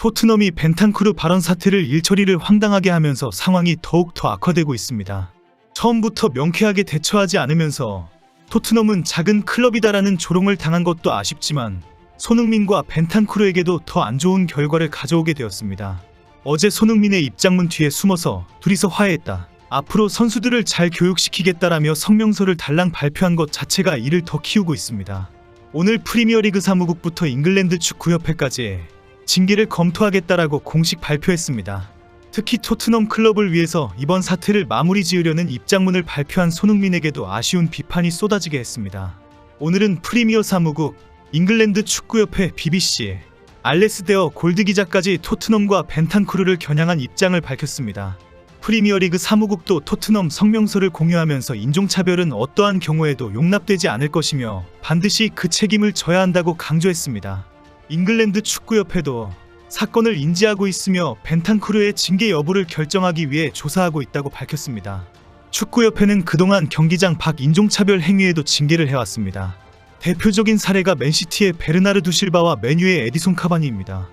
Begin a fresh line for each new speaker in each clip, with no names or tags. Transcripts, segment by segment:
토트넘이 벤탄쿠르 발언 사태를 일처리를 황당하게 하면서 상황이 더욱 더 악화되고 있습니다. 처음부터 명쾌하게 대처하지 않으면서 토트넘은 작은 클럽이다라는 조롱을 당한 것도 아쉽지만 손흥민과 벤탄쿠르에게도 더 안 좋은 결과를 가져오게 되었습니다. 어제 손흥민의 입장문 뒤에 숨어서 둘이서 화해했다. 앞으로 선수들을 잘 교육시키겠다라며 성명서를 달랑 발표한 것 자체가 이를 더 키우고 있습니다. 오늘 프리미어리그 사무국부터 잉글랜드 축구협회까지 징계를 검토하겠다라고 공식 발표했습니다. 특히 토트넘 클럽을 위해서 이번 사태를 마무리 지으려는 입장문을 발표한 손흥민에게도 아쉬운 비판이 쏟아지게 했습니다. 오늘은 프리미어 사무국, 잉글랜드 축구협회 BBC, 알레스데어 골드 기자까지 토트넘과 벤탄쿠르를 겨냥한 입장을 밝혔습니다. 프리미어리그 사무국도 토트넘 성명서를 공유하면서 인종차별은 어떠한 경우에도 용납되지 않을 것이며 반드시 그 책임을 져야 한다고 강조했습니다. 잉글랜드 축구협회도 사건을 인지하고 있으며 벤탄쿠르의 징계 여부를 결정하기 위해 조사하고 있다고 밝혔습니다. 축구협회는 그동안 경기장 밖 인종차별 행위에도 징계를 해왔습니다. 대표적인 사례가 맨시티의 베르나르두 실바와 맨유의 에디손 카바니입니다.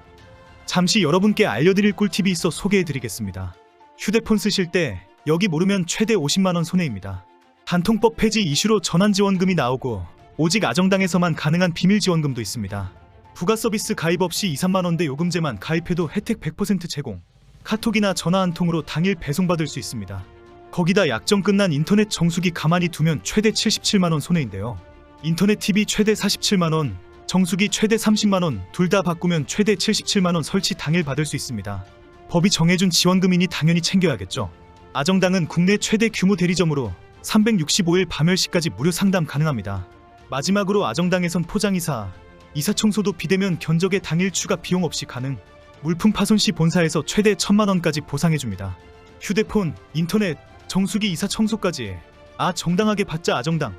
잠시 여러분께 알려드릴 꿀팁이 있어 소개해드리겠습니다. 휴대폰 쓰실 때 여기 모르면 최대 50만원 손해입니다. 단통법 폐지 이슈로 전환지원금이 나오고 오직 아정당에서만 가능한 비밀지원금도 있습니다. 부가서비스 가입 없이 2~3만원대 요금제만 가입해도 혜택 100% 제공, 카톡이나 전화 한 통으로 당일 배송받을 수 있습니다. 거기다 약정 끝난 인터넷 정수기 가만히 두면 최대 77만원 손해인데요. 인터넷 TV 최대 47만원, 정수기 최대 30만원, 둘 다 바꾸면 최대 77만원 설치 당일 받을 수 있습니다. 법이 정해준 지원금이니 당연히 챙겨야겠죠. 아정당은 국내 최대 규모 대리점으로 365일 밤10시까지 무료 상담 가능합니다. 마지막으로 아정당에선 포장이사, 이사청소도 비대면 견적에 당일 추가 비용 없이 가능, 물품 파손 시 본사에서 최대 1000만원까지 보상해줍니다. 휴대폰, 인터넷, 정수기 이사청소까지 정당하게 받자 아정당.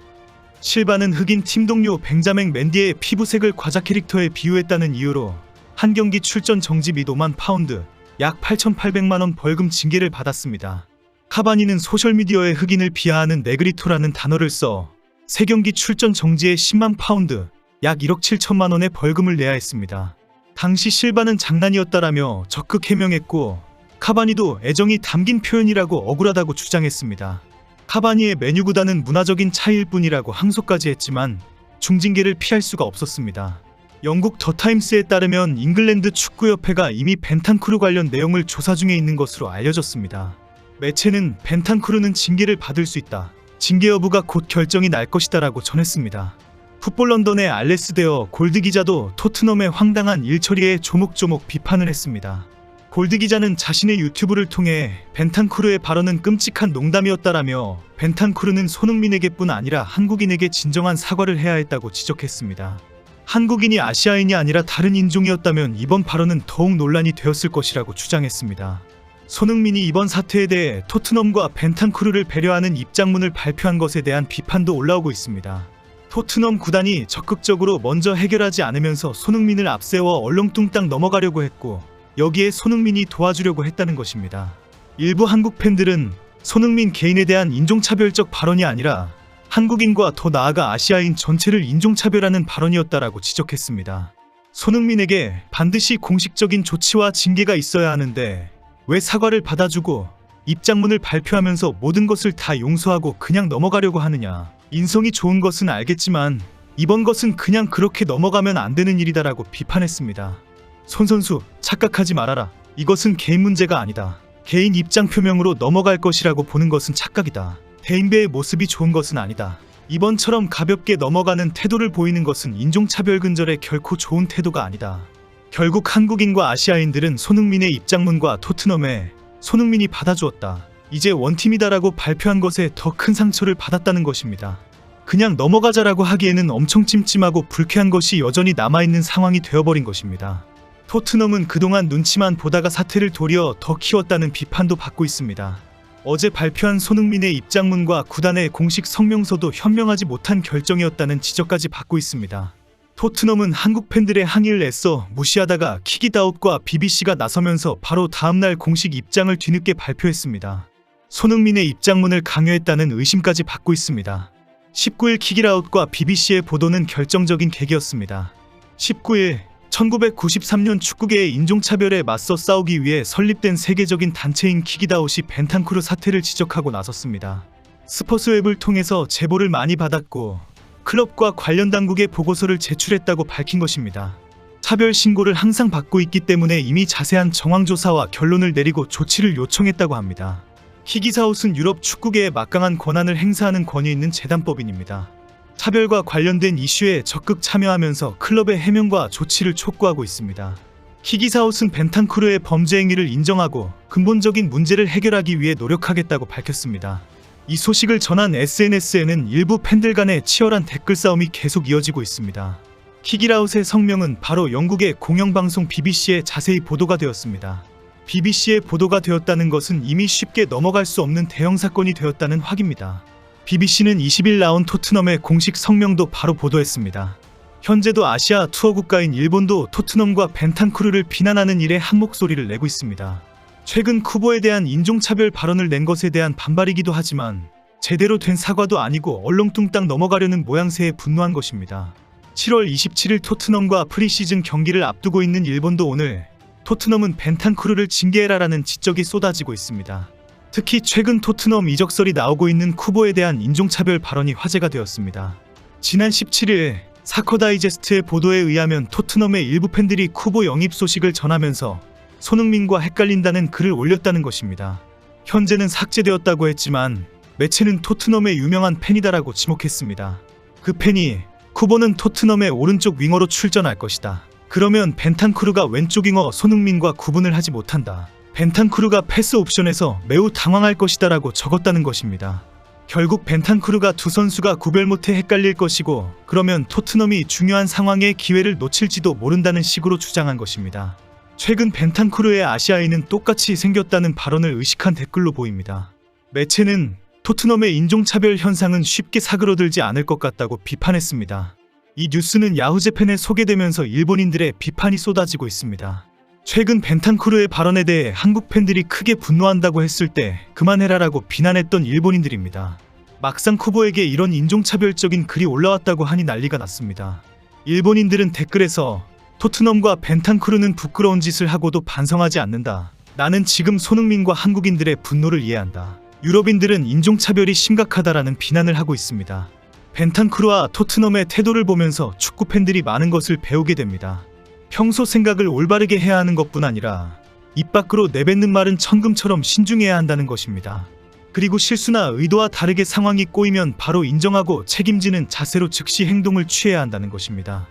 실바는 흑인 팀 동료 벤자맹 맨디의 피부색을 과자 캐릭터에 비유했다는 이유로 한 경기 출전 정지 및 5만 파운드, 약 8,800만원 벌금 징계를 받았습니다. 카바니는 소셜미디어에 흑인을 비하하는 네그리토라는 단어를 써 3경기 출전 정지에 10만 파운드, 약 1억 7천만원의 벌금을 내야 했습니다. 당시 실바는 장난이었다라며 적극 해명했고 카바니도 애정이 담긴 표현이라고 억울하다고 주장했습니다. 카바니의 메뉴 구단은 문화적인 차이일 뿐이라고 항소까지 했지만 중징계를 피할 수가 없었습니다. 영국 더타임스에 따르면 잉글랜드 축구협회가 이미 벤탄쿠르 관련 내용을 조사 중에 있는 것으로 알려졌습니다. 매체는 벤탄쿠르는 징계를 받을 수 있다, 징계 여부가 곧 결정이 날 것이다 라고 전했습니다. 풋볼 런던의 알레스데어 골드 기자도 토트넘의 황당한 일처리에 조목조목 비판을 했습니다. 골드 기자는 자신의 유튜브를 통해 벤탄쿠르의 발언은 끔찍한 농담이었다라며 벤탄쿠르는 손흥민에게뿐 아니라 한국인에게 진정한 사과를 해야 했다고 지적했습니다. 한국인이 아시아인이 아니라 다른 인종이었다면 이번 발언은 더욱 논란이 되었을 것이라고 주장했습니다. 손흥민이 이번 사태에 대해 토트넘과 벤탄쿠르를 배려하는 입장문을 발표한 것에 대한 비판도 올라오고 있습니다. 토트넘 구단이 적극적으로 먼저 해결하지 않으면서 손흥민을 앞세워 얼렁뚱땅 넘어가려고 했고 여기에 손흥민이 도와주려고 했다는 것입니다. 일부 한국 팬들은 손흥민 개인에 대한 인종차별적 발언이 아니라 한국인과 더 나아가 아시아인 전체를 인종차별하는 발언이었다라고 지적했습니다. 손흥민에게 반드시 공식적인 조치와 징계가 있어야 하는데 왜 사과를 받아주고 입장문을 발표하면서 모든 것을 다 용서하고 그냥 넘어가려고 하느냐. 인성이 좋은 것은 알겠지만 이번 것은 그냥 그렇게 넘어가면 안 되는 일이다라고 비판했습니다. 손 선수, 착각하지 말아라. 이것은 개인 문제가 아니다. 개인 입장 표명으로 넘어갈 것이라고 보는 것은 착각이다. 대인배의 모습이 좋은 것은 아니다. 이번처럼 가볍게 넘어가는 태도를 보이는 것은 인종차별 근절에 결코 좋은 태도가 아니다. 결국 한국인과 아시아인들은 손흥민의 입장문과 토트넘에 손흥민이 받아주었다, 이제 원팀이다라고 발표한 것에 더 큰 상처를 받았다는 것입니다. 그냥 넘어가자라고 하기에는 엄청 찜찜하고 불쾌한 것이 여전히 남아있는 상황이 되어버린 것입니다. 토트넘은 그동안 눈치만 보다가 사태를 도리어 더 키웠다는 비판도 받고 있습니다. 어제 발표한 손흥민의 입장문과 구단의 공식 성명서도 현명하지 못한 결정이었다는 지적까지 받고 있습니다. 토트넘은 한국 팬들의 항의를 애써 무시하다가 킥잇아웃과 BBC가 나서면서 바로 다음날 공식 입장을 뒤늦게 발표했습니다. 손흥민의 입장문을 강요했다는 의심까지 받고 있습니다. 19일 킥잇아웃과 BBC의 보도는 결정적인 계기였습니다. 19일 1993년 축구계의 인종차별에 맞서 싸우기 위해 설립된 세계적인 단체인 킥잇아웃이 벤탄쿠르 사태를 지적하고 나섰습니다. 스포츠웹을 통해서 제보를 많이 받았고 클럽과 관련 당국에 보고서를 제출했다고 밝힌 것입니다. 차별 신고를 항상 받고 있기 때문에 이미 자세한 정황 조사와 결론을 내리고 조치를 요청했다고 합니다. 킥잇아웃은 유럽 축구계에 막강한 권한을 행사하는 권위 있는 재단법인입니다. 차별과 관련된 이슈에 적극 참여하면서 클럽의 해명과 조치를 촉구하고 있습니다. 킥잇아웃은 벤탄쿠르의 범죄 행위를 인정하고 근본적인 문제를 해결하기 위해 노력하겠다고 밝혔습니다. 이 소식을 전한 SNS에는 일부 팬들 간의 치열한 댓글 싸움이 계속 이어지고 있습니다. 킥잇아웃의 성명은 바로 영국의 공영방송 BBC에 자세히 보도가 되었습니다. BBC에 보도가 되었다는 것은 이미 쉽게 넘어갈 수 없는 대형 사건이 되었다는 확입니다. BBC는 20일 나온 토트넘의 공식 성명도 바로 보도했습니다. 현재도 아시아 투어 국가인 일본도 토트넘과 벤탄쿠르를 비난하는 일에 한 목소리를 내고 있습니다. 최근 쿠보에 대한 인종차별 발언을 낸 것에 대한 반발이기도 하지만 제대로 된 사과도 아니고 얼렁뚱땅 넘어가려는 모양새에 분노한 것입니다. 7월 27일 토트넘과 프리시즌 경기를 앞두고 있는 일본도 오늘 토트넘은 벤탄쿠르를 징계해라라는 지적이 쏟아지고 있습니다. 특히 최근 토트넘 이적설이 나오고 있는 쿠보에 대한 인종차별 발언이 화제가 되었습니다. 지난 17일 사커다이제스트의 보도에 의하면 토트넘의 일부 팬들이 쿠보 영입 소식을 전하면서 손흥민과 헷갈린다는 글을 올렸다는 것입니다. 현재는 삭제되었다고 했지만 매체는 토트넘의 유명한 팬이다라고 지목했습니다. 그 팬이 쿠보는 토트넘의 오른쪽 윙어로 출전할 것이다. 그러면 벤탄쿠르가 왼쪽 윙어 손흥민과 구분을 하지 못한다. 벤탄쿠르가 패스 옵션에서 매우 당황할 것이다 라고 적었다는 것입니다. 결국 벤탄쿠르가 두 선수가 구별 못해 헷갈릴 것이고 그러면 토트넘이 중요한 상황에 기회를 놓칠지도 모른다는 식으로 주장한 것입니다. 최근 벤탄쿠르의 아시아인은 똑같이 생겼다는 발언을 의식한 댓글로 보입니다. 매체는 토트넘의 인종차별 현상은 쉽게 사그러들지 않을 것 같다고 비판했습니다. 이 뉴스는 야후재팬에 소개되면서 일본인들의 비판이 쏟아지고 있습니다. 최근 벤탄쿠르의 발언에 대해 한국 팬들이 크게 분노한다고 했을 때 그만해라라고 비난했던 일본인들입니다. 막상 쿠보에게 이런 인종차별적인 글이 올라왔다고 하니 난리가 났습니다. 일본인들은 댓글에서 토트넘과 벤탄쿠르는 부끄러운 짓을 하고도 반성하지 않는다. 나는 지금 손흥민과 한국인들의 분노를 이해한다. 유럽인들은 인종차별이 심각하다라는 비난을 하고 있습니다. 벤탄쿠르와 토트넘의 태도를 보면서 축구 팬들이 많은 것을 배우게 됩니다. 평소 생각을 올바르게 해야 하는 것뿐 아니라 입 밖으로 내뱉는 말은 천금처럼 신중해야 한다는 것입니다. 그리고 실수나 의도와 다르게 상황이 꼬이면 바로 인정하고 책임지는 자세로 즉시 행동을 취해야 한다는 것입니다.